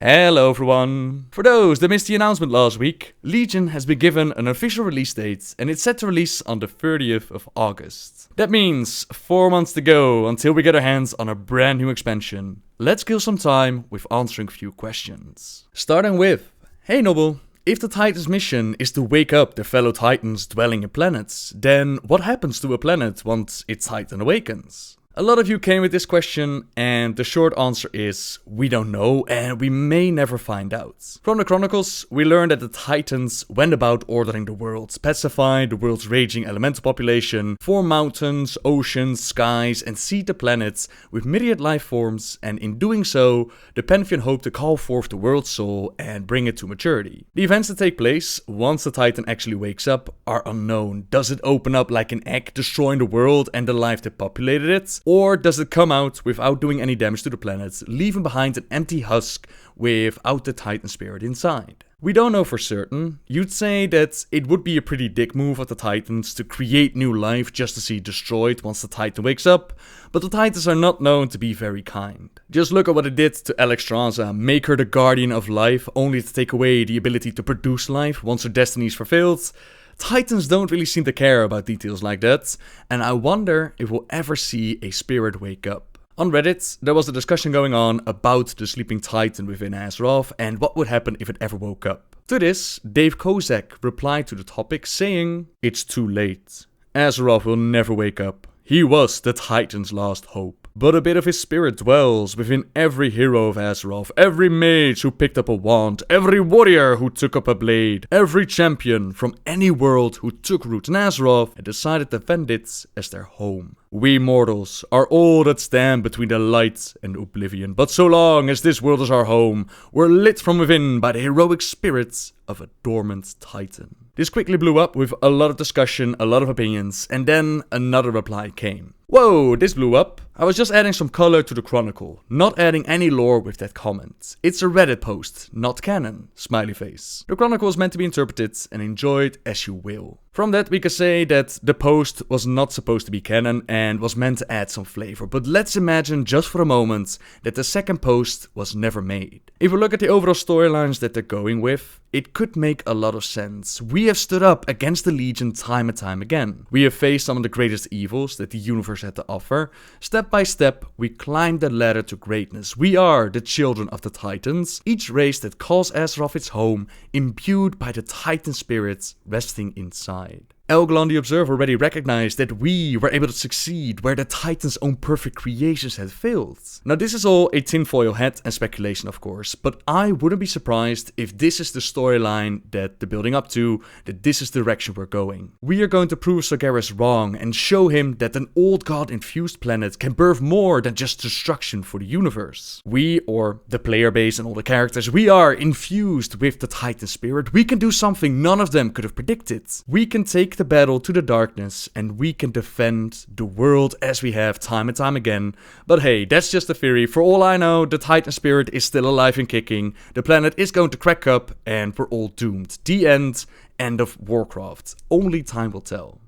Hello everyone! For those that missed the announcement last week, Legion has been given an official release date and it's set to release on the 30th of August. That means 4 months to go until we get our hands on a brand new expansion. Let's kill some time with answering a few questions. Starting with, hey Noble, if the Titan's mission is to wake up their fellow Titans dwelling in planets, then what happens to a planet once its Titan awakens? A lot of you came with this question, and the short answer is, we don't know and we may never find out. From the Chronicles, we learned that the Titans went about ordering the world, pacify the world's raging elemental population, form mountains, oceans, skies, and seed the planets with myriad life forms, and in doing so, the Pantheon hoped to call forth the world's soul and bring it to maturity. The events that take place once the Titan actually wakes up are unknown. Does it open up like an egg, destroying the world and the life that populated it? Or does it come out without doing any damage to the planet, leaving behind an empty husk without the Titan spirit inside? We don't know for certain. You'd say that it would be a pretty dick move of the Titans to create new life just to see it destroyed once the Titan wakes up, but the Titans are not known to be very kind. Just look at what it did to Alexstrasza, make her the guardian of life, only to take away the ability to produce life once her destiny is fulfilled. Titans don't really seem to care about details like that, and I wonder if we'll ever see a spirit wake up. On Reddit, there was a discussion going on about the sleeping Titan within Azeroth and what would happen if it ever woke up. To this, Dave Kozak replied to the topic saying, "It's too late. Azeroth will never wake up. He was the Titan's last hope. But a bit of his spirit dwells within every hero of Azeroth, every mage who picked up a wand, every warrior who took up a blade, every champion from any world who took root in Azeroth and decided to defend it as their home. We mortals are all that stand between the light and oblivion, but so long as this world is our home, we're lit from within by the heroic spirits of a dormant Titan." This quickly blew up with a lot of discussion, a lot of opinions, and then another reply came. Whoa, this blew up. I was just adding some color to the chronicle, not adding any lore with that comment. It's a Reddit post, not canon, smiley face. The chronicle is meant to be interpreted and enjoyed as you will. From that we can say that the post was not supposed to be canon and was meant to add some flavor, but let's imagine just for a moment that the second post was never made. If we look at the overall storylines that they're going with, it could make a lot of sense. We have stood up against the Legion time and time again. We have faced some of the greatest evils that the universe had to offer. Step by step, we climbed the ladder to greatness. We are the children of the Titans, each race that calls Azeroth its home, imbued by the Titan spirits resting inside. Elglon the Observer already recognized that we were able to succeed where the Titan's own perfect creations had failed. Now this is all a tinfoil hat and speculation of course, but I wouldn't be surprised if this is the storyline that they're building up to, that this is the direction we're going. We are going to prove Sargeras wrong and show him that an old god-infused planet can birth more than just destruction for the universe. We, or the player base and all the characters, we are infused with the Titan spirit. We can do something none of them could have predicted. We can take the battle to the darkness and we can defend the world as we have time and time again. But hey, that's just a theory. For all I know, the Titan spirit is still alive and kicking. The planet is going to crack up and we're all doomed. The end. End of Warcraft. Only time will tell.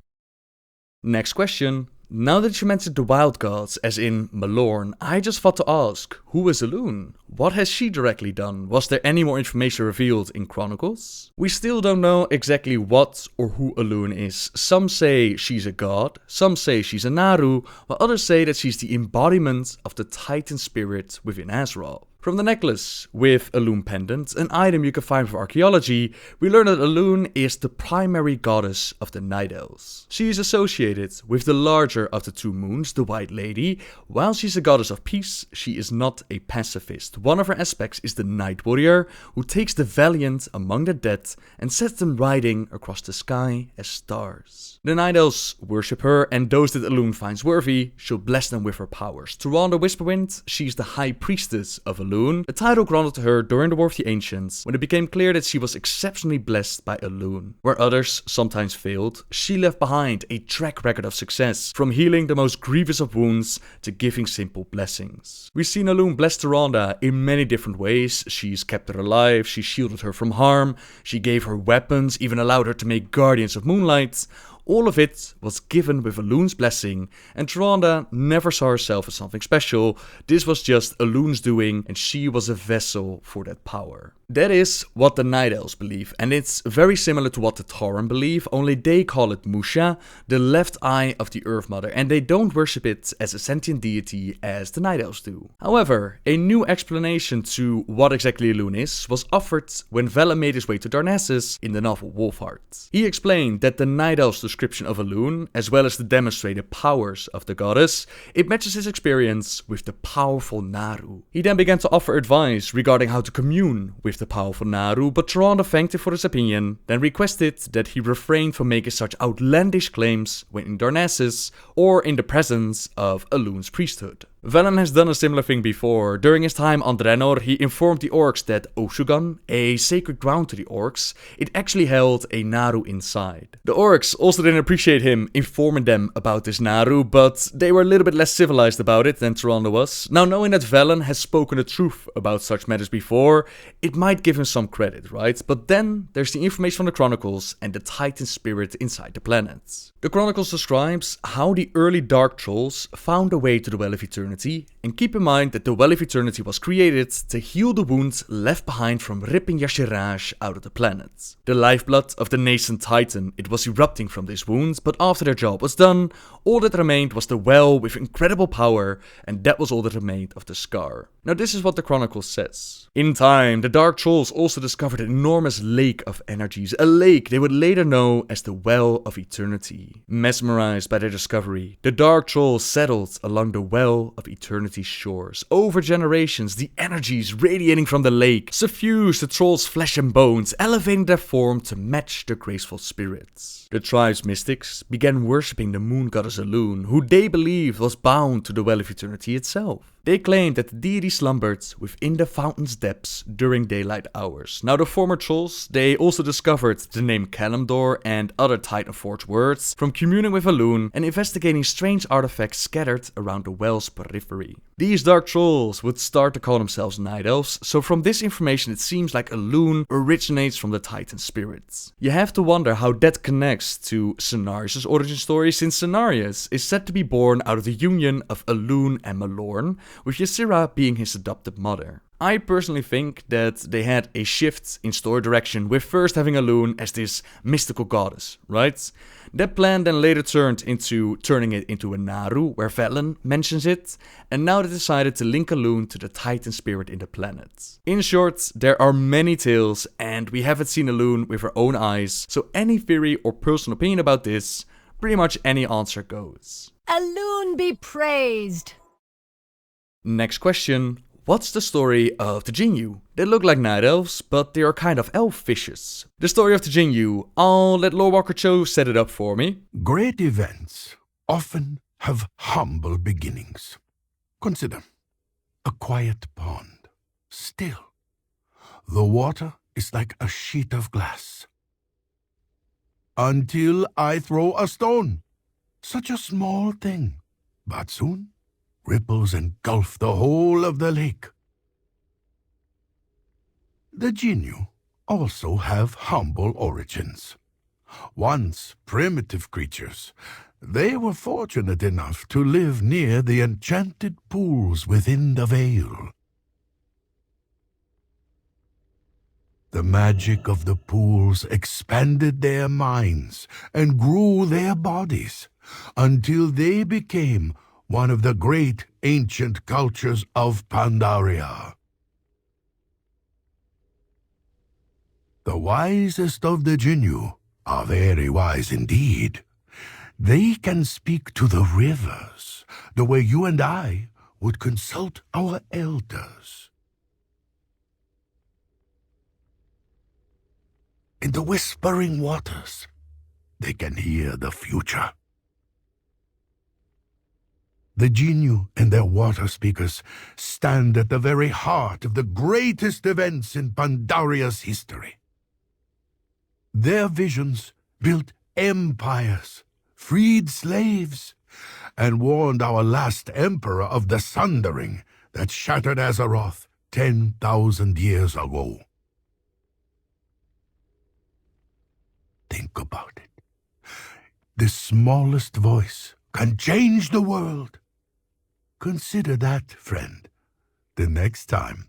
Next question. Now that you mentioned the wild gods, as in Malorn, I just thought to ask, who is Elune? What has she directly done? Was there any more information revealed in Chronicles? We still don't know exactly what or who Elune is. Some say she's a god, some say she's a Naru, while others say that she's the embodiment of the Titan spirit within Azeroth. From the necklace with Elune pendant, an item you can find for archaeology, we learn that Elune is the primary goddess of the Night Elves. She is associated with the larger of the two moons, the White Lady. While she's a goddess of peace, she is not a pacifist. One of her aspects is the Night Warrior, who takes the valiant among the dead and sets them riding across the sky as stars. The Night Elves worship her, and those that Elune finds worthy, she'll bless them with her powers. Tyrande Whisperwind, she's the High Priestess of Elune. A title granted to her during the War of the Ancients, when it became clear that she was exceptionally blessed by Elune. Where others sometimes failed, she left behind a track record of success, from healing the most grievous of wounds to giving simple blessings. We've seen Elune bless Tyrande in many different ways. She's kept her alive, she shielded her from harm, she gave her weapons, even allowed her to make Guardians of Moonlight. All of it was given with Elune's blessing, and Tyrande never saw herself as something special. This was just Elune's doing, and she was a vessel for that power. That is what the Night Elves believe, and it's very similar to what the Tauren believe, only they call it Musha, the left eye of the Earth Mother, and they don't worship it as a sentient deity as the Night Elves do. However, a new explanation to what exactly Elune is was offered when Velen made his way to Darnassus in the novel Wolfheart. He explained that the Night Elves' description of Elune, as well as the demonstrated powers of the goddess, it matches his experience with the powerful Naru. He then began to offer advice regarding how to commune with the powerful Naru, but Tyrande thanked him for his opinion, then requested that he refrain from making such outlandish claims when in Darnassus or in the presence of Elune's priesthood. Velen has done a similar thing before. During his time on Draenor, he informed the orcs that Oshugan, a sacred ground to the orcs, it actually held a Naru inside. The orcs also didn't appreciate him informing them about this Naru, but they were a little bit less civilized about it than Tyrande was. Now, knowing that Velen has spoken the truth about such matters before, it might give him some credit, right? But then there's the information from the Chronicles and the Titan spirit inside the planet. The Chronicles describes how the early Dark Trolls found a way to the Well of Eternity, and keep in mind that the Well of Eternity was created to heal the wound left behind from ripping Yashiraj out of the planet. The lifeblood of the nascent Titan, it was erupting from this wound, but after their job was done, all that remained was the well with incredible power, and that was all that remained of the scar. Now this is what the Chronicle says. In time, the Dark Trolls also discovered an enormous lake of energies, a lake they would later know as the Well of Eternity. Mesmerized by their discovery, the Dark Trolls settled along the Well of Eternity's shores. Over generations, the energies radiating from the lake suffused the trolls' flesh and bones, elevating their form to match their graceful spirits. The tribe's mystics began worshipping the moon goddess Elune, who they believed was bound to the Well of Eternity itself. They claimed that the deity slumbered within the fountain's depths during daylight hours. Now the former trolls, they also discovered the name Kalimdor and other Titanforge words from communing with Elune and investigating strange artifacts scattered around the well's periphery. These dark trolls would start to call themselves Night Elves, so from this information it seems like Elune originates from the Titan spirits. You have to wonder how that connects to Cenarius' origin story, since Cenarius is said to be born out of the union of Elune and Malorn, with Ysera being his adopted mother. I personally think that they had a shift in story direction with first having Elune as this mystical goddess, right? That plan then later turned into turning it into a Naru, where Velen mentions it, and now they decided to link Elune to the Titan spirit in the planet. In short, there are many tales, and we haven't seen Elune with her own eyes, so any theory or personal opinion about this, pretty much any answer goes. Elune be praised! Next question. What's the story of the Jinyu? They look like night elves, but they are kind of elf fishes. The story of the Jinyu, I'll let Lord Walker Cho set it up for me. Great events often have humble beginnings. Consider a quiet pond. Still, the water is like a sheet of glass. Until I throw a stone. Such a small thing, but soon ripples engulf the whole of the lake. The Jinyu also have humble origins. Once primitive creatures, they were fortunate enough to live near the enchanted pools within the Veil. The magic of the pools expanded their minds and grew their bodies until they became one of the great ancient cultures of Pandaria. The wisest of the Jinyu are very wise indeed. They can speak to the rivers the way you and I would consult our elders. In the whispering waters, they can hear the future. The Jinyu and their water speakers stand at the very heart of the greatest events in Pandaria's history. Their visions built empires, freed slaves, and warned our last emperor of the sundering that shattered Azeroth 10,000 years ago. Think about it. The smallest voice can change the world. Consider that, friend, the next time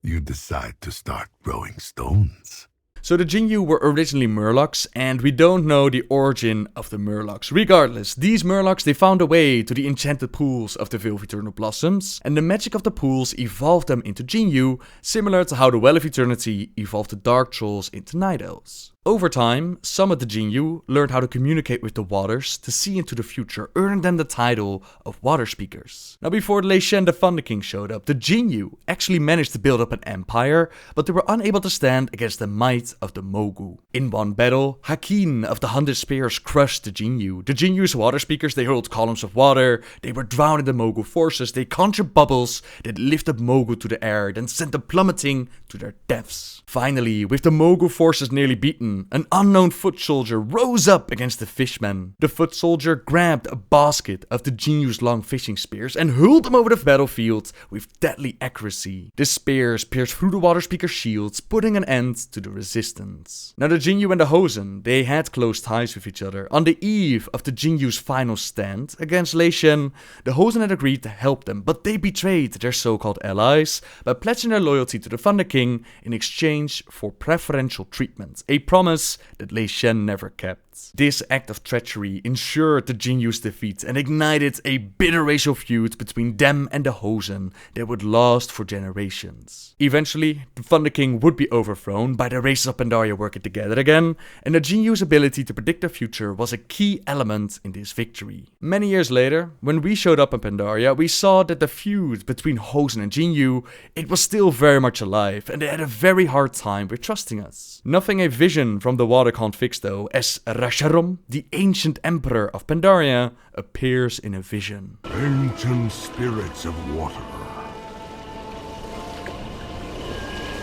you decide to start throwing stones. So the Jinyu were originally Murlocs, and we don't know the origin of the Murlocs. Regardless, these Murlocs, they found a way to the enchanted pools of the Veil of Eternal Blossoms, and the magic of the pools evolved them into Jinyu, similar to how the Well of Eternity evolved the Dark Trolls into Night Elves. Over time, some of the Jinyu learned how to communicate with the waters to see into the future, earning them the title of Water Speakers. Now before Lei Shen the Thunder King showed up, the Jinyu actually managed to build up an empire, but they were unable to stand against the might of the Mogu. In one battle, Hakin of the 100 Spears crushed the Jinyu. The Jinyu's Water Speakers, they hurled columns of water, they were drowning the Mogu forces, they conjured bubbles that lifted Mogu to the air, then sent them plummeting to their deaths. Finally, with the Mogu forces nearly beaten, an unknown foot soldier rose up against the fishmen. The foot soldier grabbed a basket of the Jinyu's long fishing spears and hurled them over the battlefield with deadly accuracy. The spears pierced through the Water Speaker's shields, putting an end to the resistance. Now the Jinyu and the Hosen, they had close ties with each other. On the eve of the Jinyu's final stand against Lei Shen, the Hosen had agreed to help them, but they betrayed their so-called allies by pledging their loyalty to the Thunder King in exchange for preferential treatment, a promise that Lei Shen never kept. This act of treachery ensured the Jinyu's defeat and ignited a bitter racial feud between them and the Hosen that would last for generations. Eventually, the Thunder King would be overthrown by the races of Pandaria working together again, and the Jinyu's ability to predict their future was a key element in this victory. Many years later, when we showed up in Pandaria, we saw that the feud between Hosen and Jinyu, it was still very much alive, and they had a very hard time with trusting us. Nothing a vision from the water can't fix though, as Rasharum, the ancient emperor of Pandaria, appears in a vision. Ancient spirits of water,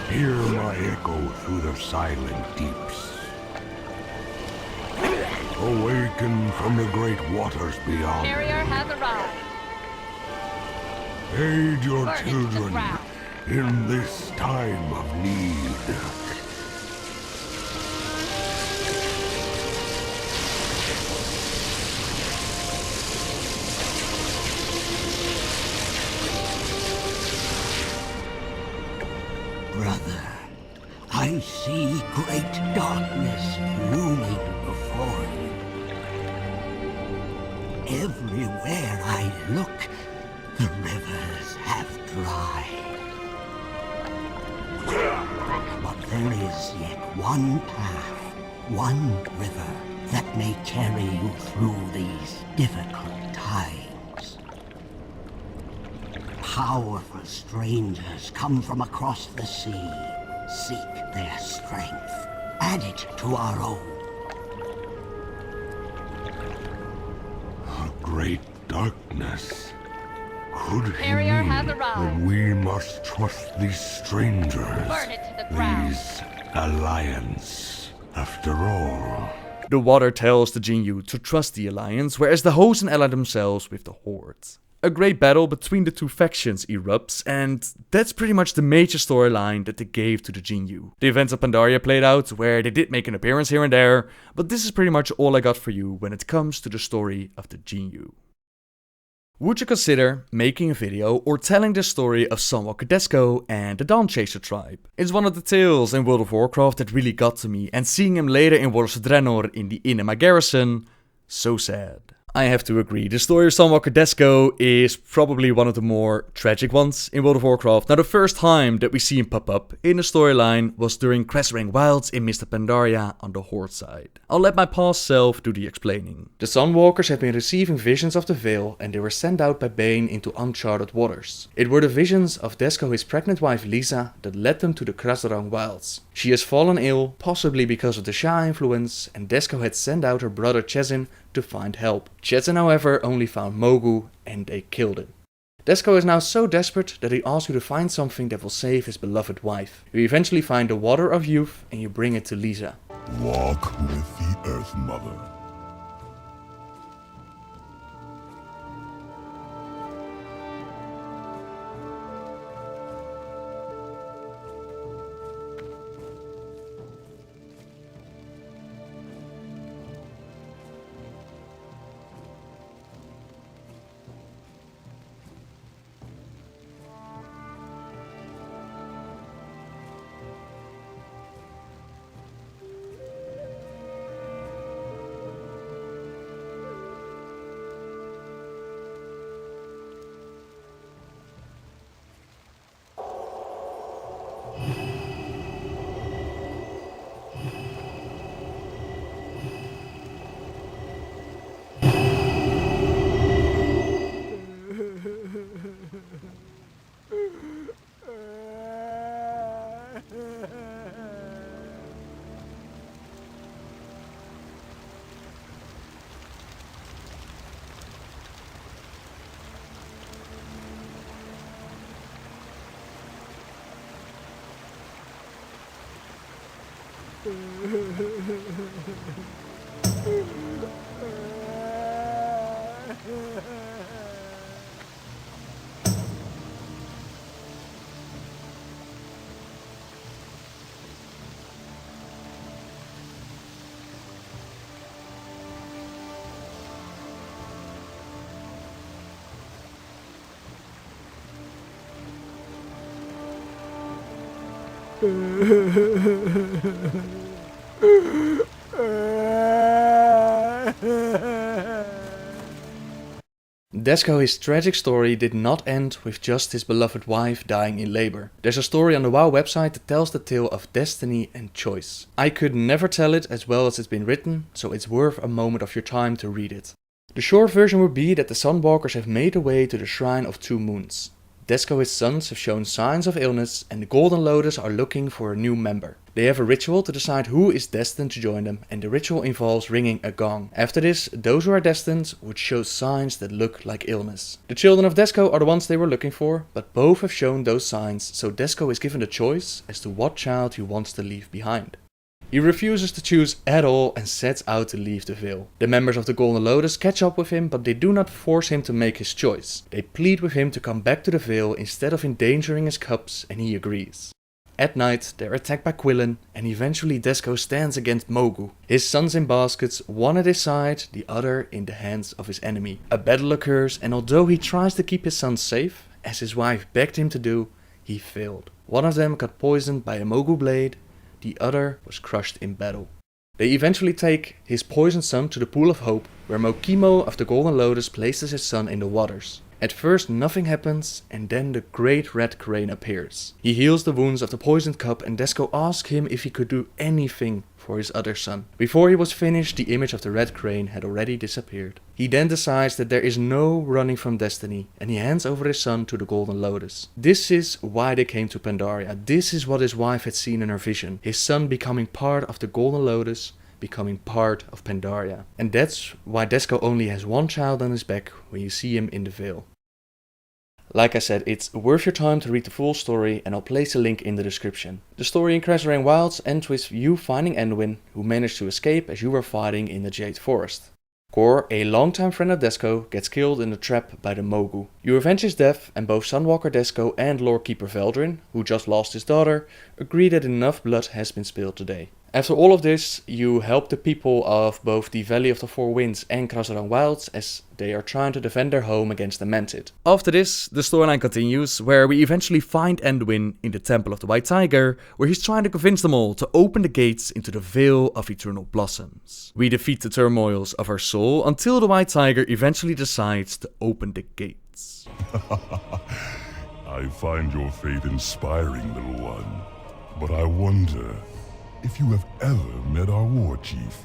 hear my echo through the silent deeps. Awaken from the great waters beyond. Carrier has arrived. Aid your Burn it to the children ground. in this time of need. Brother, I see great darkness looming before you. Everywhere I look, the rivers have dried. But there is yet one path, one river that may carry you through these difficult times. Powerful strangers come from across the sea. Seek their strength. Add it to our own. A great darkness. Could he Carrier mean has arrived. that we must trust these strangers? Burn it to the ground. These alliance, after all. The water tells the Jinyu to trust the alliance, whereas the Hosen ally themselves with the Horde. A great battle between the two factions erupts, and that's pretty much the major storyline that they gave to the Jinyu. The events of Pandaria played out, where they did make an appearance here and there, but this is pretty much all I got for you when it comes to the story of the Jinyu. Would you consider making a video or telling the story of Sunwalker Dezco and the Dawn Chaser tribe? It's one of the tales in World of Warcraft that really got to me, and seeing him later in World of Draenor in the Inn in my garrison, so sad. I have to agree, the story of Sunwalker Dezco is probably one of the more tragic ones in World of Warcraft. Now the first time that we see him pop up in a storyline was during Cressrang Wilds in Mr. Pandaria on the Horde side. I'll let my past self do the explaining. The Sunwalkers have been receiving visions of the Veil and they were sent out by Bane into uncharted waters. It were the visions of Dezco, his pregnant wife Lisa, that led them to the Cressrang Wilds. She has fallen ill, possibly because of the Shah influence, and Dezco had sent out her brother Chezin to find help. Chezin, however, only found Mogu and they killed him. Dezco is now so desperate that he asks you to find something that will save his beloved wife. You eventually find the Water of Youth and you bring it to Lisa. Walk with the Earth Mother. Dezco, tragic story did not end with just his beloved wife dying in labor. There's a story on the WoW website that tells the tale of destiny and choice. I could never tell it as well as it's been written, so it's worth a moment of your time to read it. The short version would be that the Sunwalkers have made their way to the Shrine of Two Moons. Dezco's sons have shown signs of illness and the Golden Lotus are looking for a new member. They have a ritual to decide who is destined to join them, and the ritual involves ringing a gong. After this, those who are destined would show signs that look like illness. The children of Dezco are the ones they were looking for, but both have shown those signs, so Dezco is given the choice as to what child he wants to leave behind. He refuses to choose at all and sets out to leave the Vale. The members of the Golden Lotus catch up with him, but they do not force him to make his choice. They plead with him to come back to the Vale instead of endangering his cubs, and he agrees. At night, they're attacked by Quillen, and eventually Dezco stands against Mogu. His sons in baskets, one at his side, the other in the hands of his enemy. A battle occurs, and although he tries to keep his sons safe, as his wife begged him to do, he failed. One of them got poisoned by a Mogu blade, the other was crushed in battle. They eventually take his poisoned son to the Pool of Hope, where Mokimo of the Golden Lotus places his son in the waters. At first nothing happens, and then the great red crane appears. He heals the wounds of the poisoned cub, and Dezco asks him if he could do anything for his other son. Before he was finished, the image of the red crane had already disappeared. He then decides that there is no running from destiny, and he hands over his son to the Golden Lotus. This is why they came to Pandaria. This is what his wife had seen in her vision. His son becoming part of the Golden Lotus, becoming part of Pandaria. And that's why Dezco only has one child on his back when you see him in the Vale. Like I said, it's worth your time to read the full story, and I'll place a link in the description. The story in Krasarang Wilds ends with you finding Anduin, who managed to escape as you were fighting in the Jade Forest. Kor, a longtime friend of Dezco, gets killed in a trap by the Mogu. You avenge his death, and both Sunwalker Dezco and Lord Keeper Veldrin, who just lost his daughter, agree that enough blood has been spilled today. After all of this, you help the people of both the Valley of the Four Winds and Krasarang Wilds as they are trying to defend their home against the Mantid. After this, the storyline continues, where we eventually find Anduin in the Temple of the White Tiger, where he's trying to convince them all to open the gates into the Vale of Eternal Blossoms. We defeat the turmoils of our soul until the White Tiger eventually decides to open the gates. I find your fate inspiring, little one, but I wonder if you have ever met our war chief.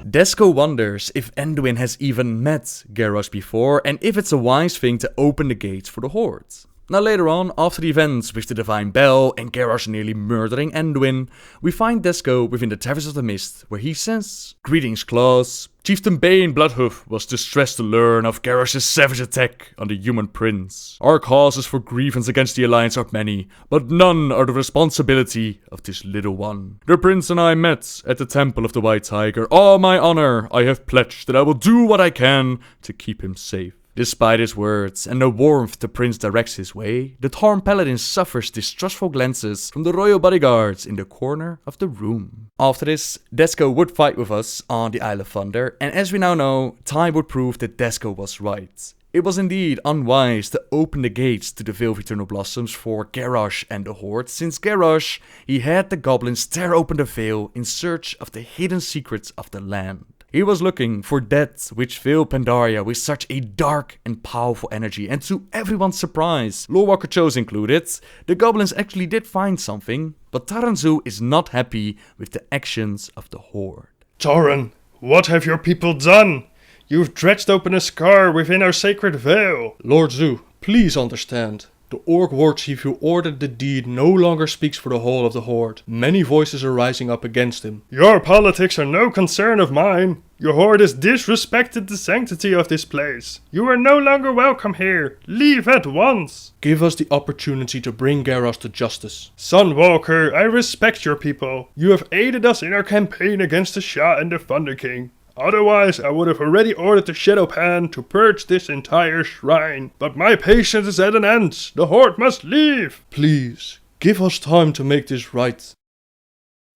Dezco wonders if Anduin has even met Garrosh before, and if it's a wise thing to open the gates for the Horde. Now later on, after the events with the Divine Bell and Garrosh nearly murdering Anduin, we find Dezco within the Taverns of the Mist, where he says, "Greetings, Claws. Chieftain Bane Bloodhoof was distressed to learn of Garrosh's savage attack on the human prince. Our causes for grievance against the Alliance are many, but none are the responsibility of this little one. The prince and I met at the Temple of the White Tiger. On my honor, I have pledged that I will do what I can to keep him safe." Despite his words and the warmth the prince directs his way, the Tarn Paladin suffers distrustful glances from the royal bodyguards in the corner of the room. After this, Dezco would fight with us on the Isle of Thunder, and as we now know, time would prove that Dezco was right. It was indeed unwise to open the gates to the Vale of Eternal Blossoms for Garrosh and the Horde, since Garrosh, he had the goblins tear open the Vale in search of the hidden secrets of the land. He was looking for that which filled Pandaria with such a dark and powerful energy, and to everyone's surprise, Lorewalker Chose included, the goblins actually did find something, but Taranzu is not happy with the actions of the Horde. Taran, what have your people done? You've dredged open a scar within our sacred veil. Lord Zu, please understand. The Orc war chief who ordered the deed no longer speaks for the whole of the Horde. Many voices are rising up against him. Your politics are no concern of mine. Your Horde has disrespected the sanctity of this place. You are no longer welcome here. Leave at once. Give us the opportunity to bring Garrosh to justice. Sunwalker, I respect your people. You have aided us in our campaign against the Shah and the Thunder King. Otherwise, I would have already ordered the Shadowpan to purge this entire shrine. But my patience is at an end. The Horde must leave. Please, give us time to make this right.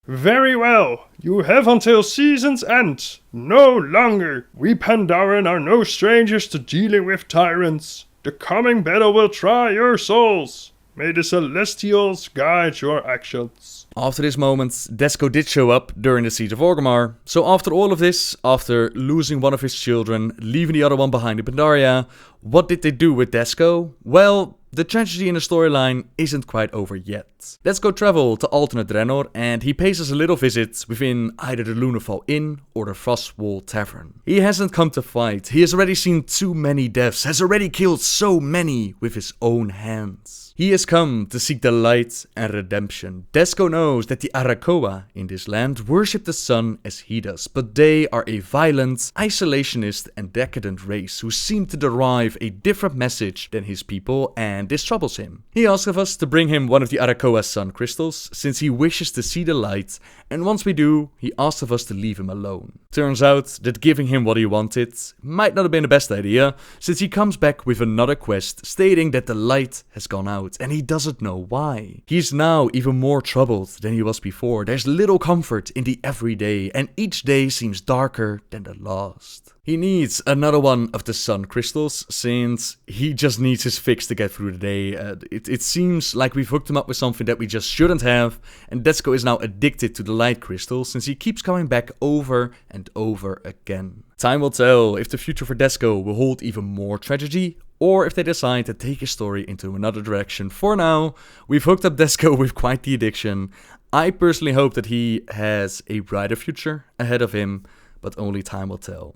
Very well. You have until season's end. No longer. We Pandaren are no strangers to dealing with tyrants. The coming battle will try your souls. May the Celestials guide your actions. After this moment, Dezco did show up during the Siege of Orgrimmar. So after all of this, after losing one of his children, leaving the other one behind in Pandaria, what did they do with Dezco? Well, the tragedy in the storyline isn't quite over yet. Dezco traveled to alternate Draenor and he pays us a little visit within either the Lunafall Inn or the Frostwall Tavern. He hasn't come to fight, he has already seen too many deaths, has already killed so many with his own hands. He has come to seek the light and redemption. Dezco knows that the Arakoa in this land worship the sun as he does, but they are a violent, isolationist and decadent race who seem to derive a different message than his people, and this troubles him. He asks of us to bring him one of the Arakoa's sun crystals, since he wishes to see the light, and once we do, he asks of us to leave him alone. Turns out that giving him what he wanted might not have been the best idea, since he comes back with another quest stating that the light has gone out. And he doesn't know why. He's now even more troubled than he was before. There's little comfort in the everyday, and each day seems darker than the last. He needs another one of the sun crystals, since he just needs his fix to get through the day. It seems like we've hooked him up with something that we just shouldn't have, and Dezco is now addicted to the light crystal, since he keeps coming back over and over again. Time will tell if the future for Dezco will hold even more tragedy, or if they decide to take his story into another direction. For now, we've hooked up Dezco with quite the addiction. I personally hope that he has a brighter future ahead of him, but only time will tell.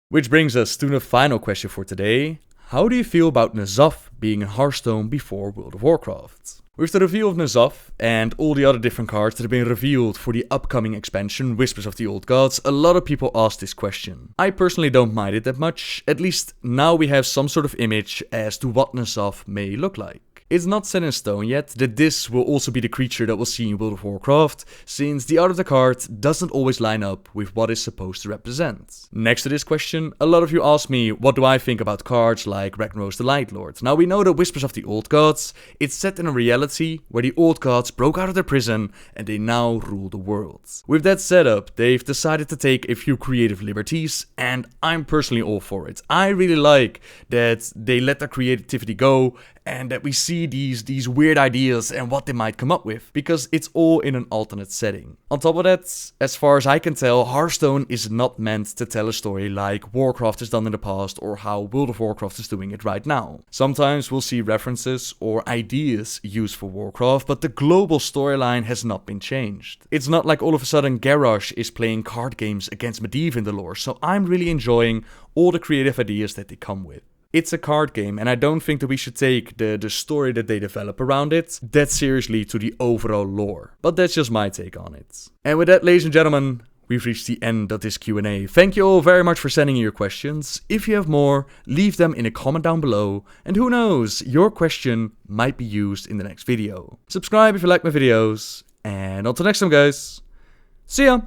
Which brings us to the final question for today. How do you feel about N'Zoth being in Hearthstone before World of Warcraft? With the reveal of N'Zoth and all the other different cards that have been revealed for the upcoming expansion, Whispers of the Old Gods, a lot of people ask this question. I personally don't mind it that much, at least now we have some sort of image as to what N'Zoth may look like. It's not set in stone yet that this will also be the creature that we'll see in World of Warcraft, since the art of the card doesn't always line up with what it's supposed to represent. Next to this question, a lot of you ask me what do I think about cards like Ragnaros the Lightlord. Now we know that Whispers of the Old Gods, it's set in a reality where the Old Gods broke out of their prison and they now rule the world. With that setup, they've decided to take a few creative liberties, and I'm personally all for it. I really like that they let their creativity go and that we see these weird ideas and what they might come up with, because it's all in an alternate setting. On top of that, as far as I can tell, Hearthstone is not meant to tell a story like Warcraft has done in the past or how World of Warcraft is doing it right now. Sometimes we'll see references or ideas used for Warcraft, but the global storyline has not been changed. It's not like all of a sudden Garrosh is playing card games against Medivh in the lore, so I'm really enjoying all the creative ideas that they come with. It's a card game, and I don't think that we should take the story that they develop around it that seriously to the overall lore. But that's just my take on it. And with that, ladies and gentlemen, we've reached the end of this Q&A. Thank you all very much for sending in your questions. If you have more, leave them in a comment down below, and who knows, your question might be used in the next video. Subscribe if you like my videos, and until next time guys, see ya!